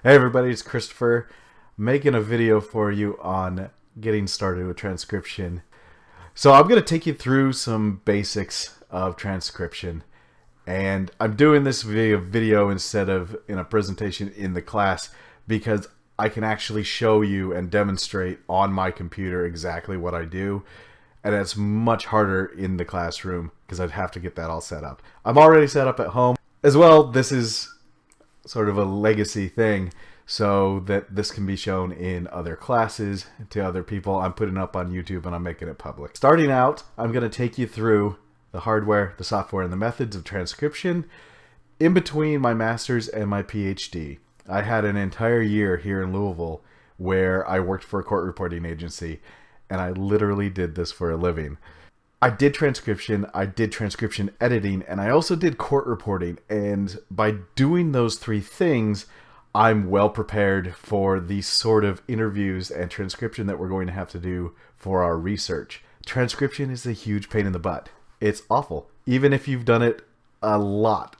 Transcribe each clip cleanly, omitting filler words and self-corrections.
Hey everybody, it's Christopher making a video for you on getting started with transcription. So I'm going to take you through some basics of transcription, and I'm doing this video instead of in a presentation in the class because I can actually show you and demonstrate on my computer exactly what I do, and it's much harder in the classroom because I'd have to get that all set up. I'm already set up at home as well. This is sort of a legacy thing so that this can be shown in other classes to other people. I'm putting it up on YouTube and I'm making it public. Starting out, I'm going to take you through the hardware, the software, and the methods of transcription in between my master's and my PhD. I had an entire year here in Louisville where I worked for a court reporting agency, and I literally did this for a living. I did transcription editing, and I also did court reporting. And by doing those three things, I'm well prepared for the sort of interviews and transcription that we're going to have to do for our research. Transcription is a huge pain in the butt. It's awful. Even if you've done it a lot,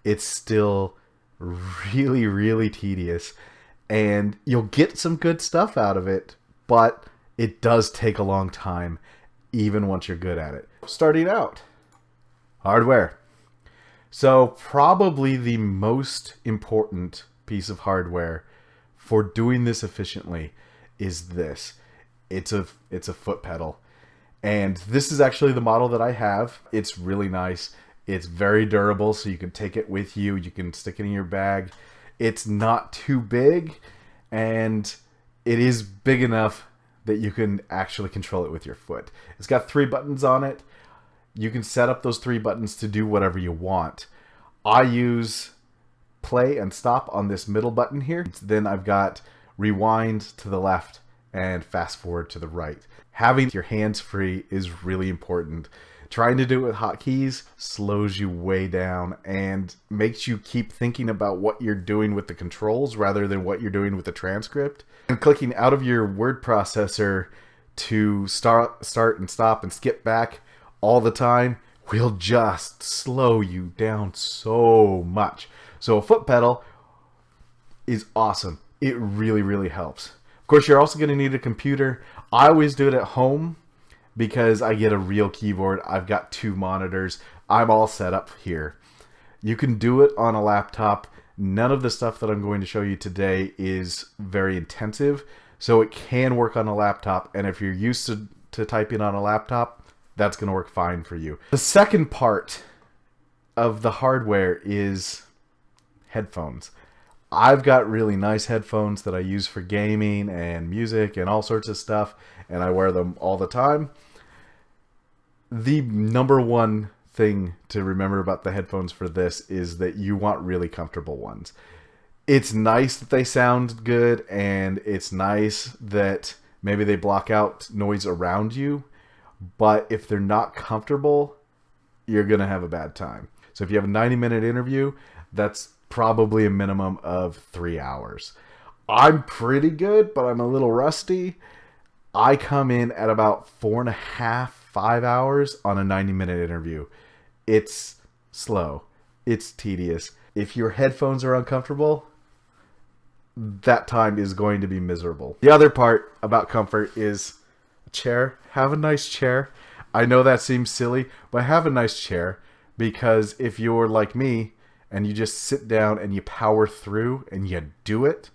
it's still really, really tedious. And you'll get some good stuff out of it, but it does take a long time, even once you're good at it. Starting out, hardware. So probably the most important piece of hardware for doing this efficiently is this. It's a foot pedal. And this is actually the model that I have. It's really nice. It's very durable, so you can take it with you. You can stick it in your bag. It's not too big, and it is big enough that you can actually control it with your foot. It's got 3 buttons on it. You can set up those 3 buttons to do whatever you want. I use play and stop on this middle button here. Then I've got rewind to the left and fast forward to the right. Having your hands free is really important. Trying to do it with hotkeys slows you way down and makes you keep thinking about what you're doing with the controls rather than what you're doing with the transcript. And clicking out of your word processor to start and stop and skip back all the time will just slow you down so much. So a foot pedal is awesome. It really, really helps. Of course, you're also going to need a computer. I always do it at home because I get a real keyboard. I've got 2 monitors. I'm all set up here. You can do it on a laptop. None of the stuff that I'm going to show you today is very intensive, so it can work on a laptop. And if you're used to typing on a laptop, that's going to work fine for you. The second part of the hardware is headphones. I've got really nice headphones that I use for gaming and music and all sorts of stuff, and I wear them all the time. The number one thing to remember about the headphones for this is that you want really comfortable ones. It's nice that they sound good, and it's nice that maybe they block out noise around you, but if they're not comfortable, you're gonna have a bad time. So if you have a 90-minute interview, that's probably a minimum of 3 hours. I'm pretty good, but I'm a little rusty. I come in at about 4.5, 5 hours on a 90-minute interview. It's slow. It's tedious. If your headphones are uncomfortable, that time is going to be miserable. The other part about comfort is a chair. Have a nice chair. I know that seems silly, but have a nice chair, because if you're like me and you just sit down and you power through and you do it,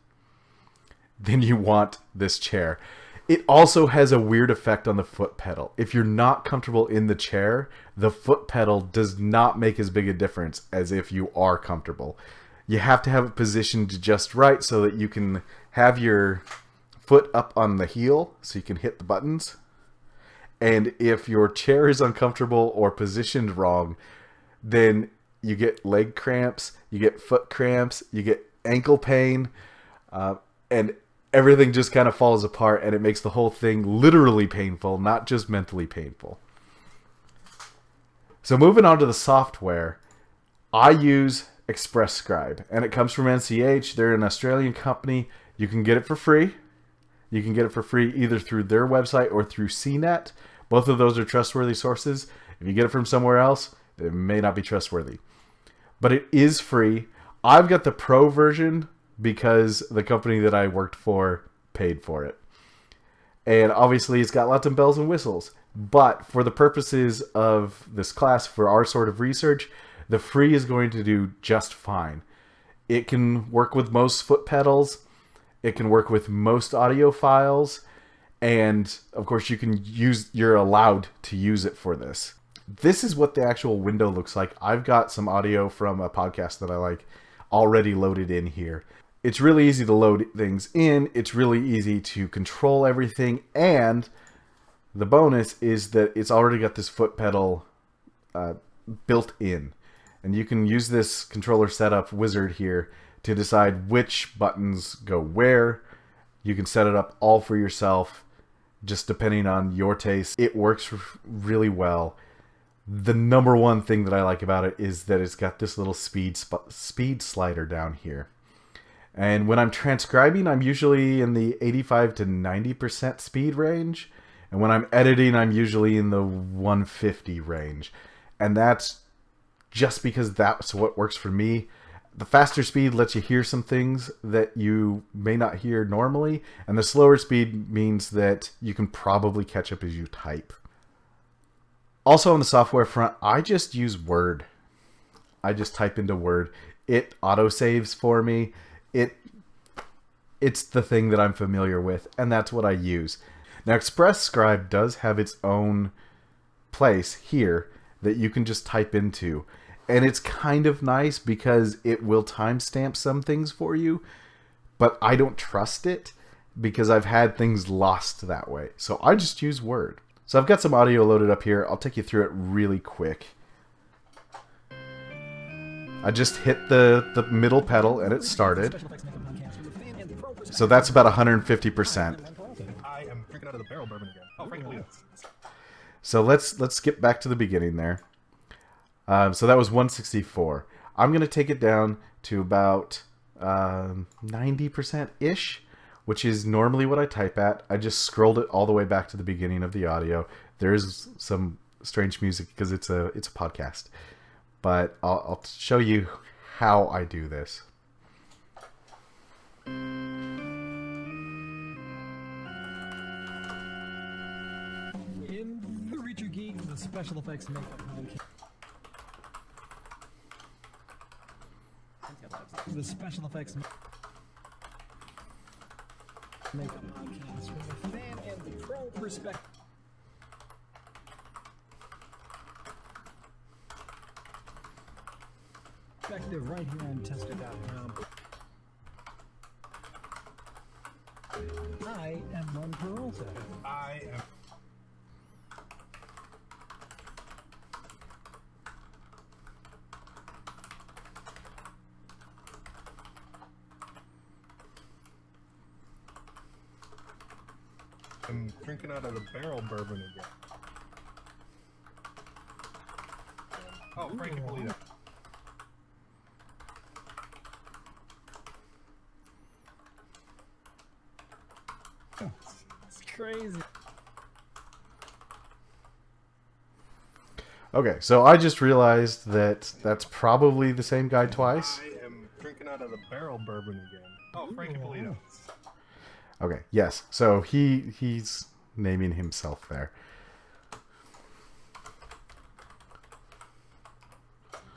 then you want this chair. It also has a weird effect on the foot pedal. If you're not comfortable in the chair, the foot pedal does not make as big a difference as if you are comfortable. You have to have it positioned just right so that you can have your foot up on the heel so you can hit the buttons. And if your chair is uncomfortable or positioned wrong, then you get leg cramps, you get foot cramps, you get ankle pain, and everything just kind of falls apart, and it makes the whole thing literally painful, not just mentally painful. So moving on to the software, I use ExpressScribe, and it comes from NCH. They're an Australian company. You can get it for free. You can get it for free either through their website or through CNET. Both of those are trustworthy sources. If you get it from somewhere else, it may not be trustworthy. But it is free. I've got the pro version because the company that I worked for paid for it. And obviously it's got lots of bells and whistles. But for the purposes of this class, for our sort of research, the free is going to do just fine. It can work with most foot pedals. It can work with most audio files. And of course you're allowed to use it for this. This is what the actual window looks like. I've got some audio from a podcast that I like already loaded in here. It's really easy to load things in. It's really easy to control everything. And the bonus is that it's already got this foot pedal built in. And you can use this controller setup wizard here to decide which buttons go where. You can set it up all for yourself, just depending on your taste. It works really well. The number one thing that I like about it is that it's got this little speed slider down here. And when I'm transcribing, I'm usually in the 85 to 90% speed range. And when I'm editing, I'm usually in the 150 range. And that's just because that's what works for me. The faster speed lets you hear some things that you may not hear normally. And the slower speed means that you can probably catch up as you type. Also on the software front, I just use Word. I just type into Word. It autosaves for me. It's the thing that I'm familiar with, and that's what I use. Now, Express Scribe does have its own place here that you can just type into. And it's kind of nice because it will timestamp some things for you, but I don't trust it because I've had things lost that way. So I just use Word. So I've got some audio loaded up here. I'll take you through it really quick. I just hit the middle pedal and it started. So that's about 150%. I am drinking out of the barrel bourbon again. Oh, frankly, so let's skip back to the beginning there. So that was 164. I'm going to take it down to about 90%-ish, which is normally what I type at. I just scrolled it all the way back to the beginning of the audio. There's some strange music because it's a podcast. But I'll show you how I do this. In the Reacher Geek, the special effects makeup podcast. The special effects makeup podcast from the fan and the pro perspective. Right here on Tester.com. I am Ron Peralta. I am. I'm drinking out of the barrel bourbon again. Oh, Frankie Polito. It's crazy. Okay, so I just realized that that's probably the same guy twice. I am drinking out of the barrel bourbon again. Oh, Frankie Polito. Okay, yes. So he's naming himself there.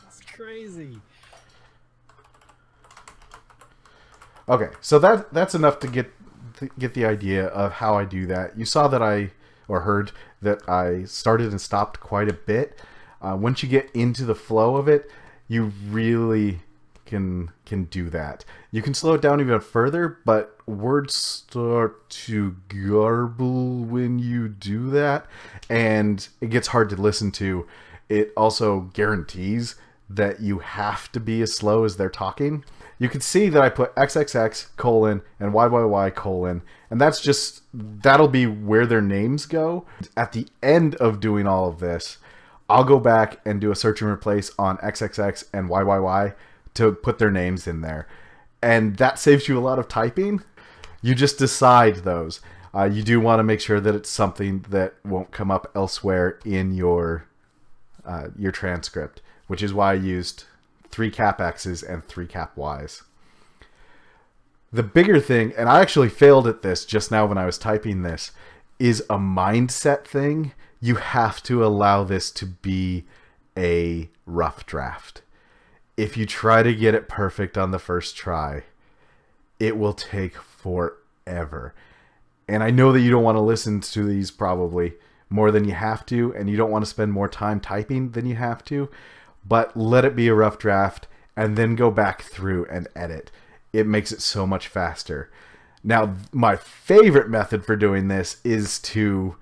It's crazy. Okay, so that's enough to get the idea of how I do that. You saw that heard that I started and stopped quite a bit. Once you get into the flow of it, you really can do that. You can slow it down even further, but words start to garble when you do that, and it gets hard to listen to. It also guarantees that you have to be as slow as they're talking. You can see that I put XXX : and YYY : and that'll be where their names go. At the end of doing all of this, I'll go back and do a search and replace on XXX and YYY to put their names in there. And that saves you a lot of typing. You just decide those. You do want to make sure that it's something that won't come up elsewhere in your transcript, which is why I used 3 cap X's and 3 cap Y's. The bigger thing, and I actually failed at this just now when I was typing this, is a mindset thing. You have to allow this to be a rough draft. If you try to get it perfect on the first try, it will take forever. And I know that you don't want to listen to these probably more than you have to, and you don't want to spend more time typing than you have to, but let it be a rough draft and then go back through and edit. It makes it so much faster. Now, my favorite method for doing this is to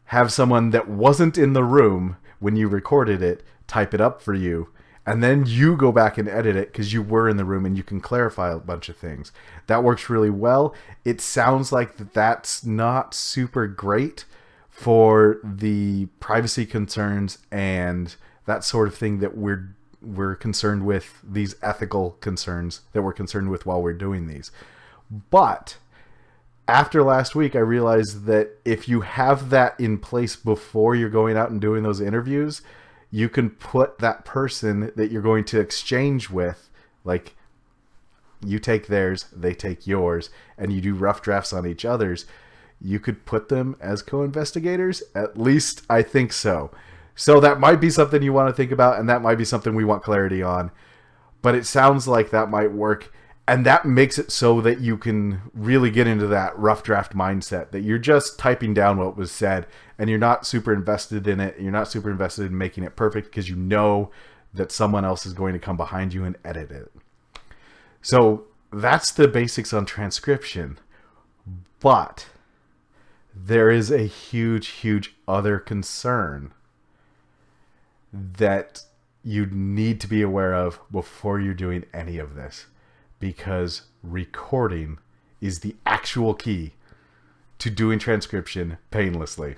have someone that wasn't in the room when you recorded it type it up for you, and then you go back and edit it because you were in the room and you can clarify a bunch of things. That works really well. It sounds like that's not super great for the privacy concerns and that sort of thing that we're concerned with, these ethical concerns that we're concerned with while we're doing these. But after last week, I realized that if you have that in place before you're going out and doing those interviews, you can put that person that you're going to exchange with, like you take theirs, they take yours, and you do rough drafts on each other's. You could put them as co-investigators. At least I think so. So that might be something you want to think about, and that might be something we want clarity on. But it sounds like that might work. And that makes it so that you can really get into that rough draft mindset, that you're just typing down what was said and you're not super invested in it. You're not super invested in making it perfect because you know that someone else is going to come behind you and edit it. So that's the basics on transcription. But there is a huge, huge other concern that you need to be aware of before you're doing any of this. Because recording is the actual key to doing transcription painlessly.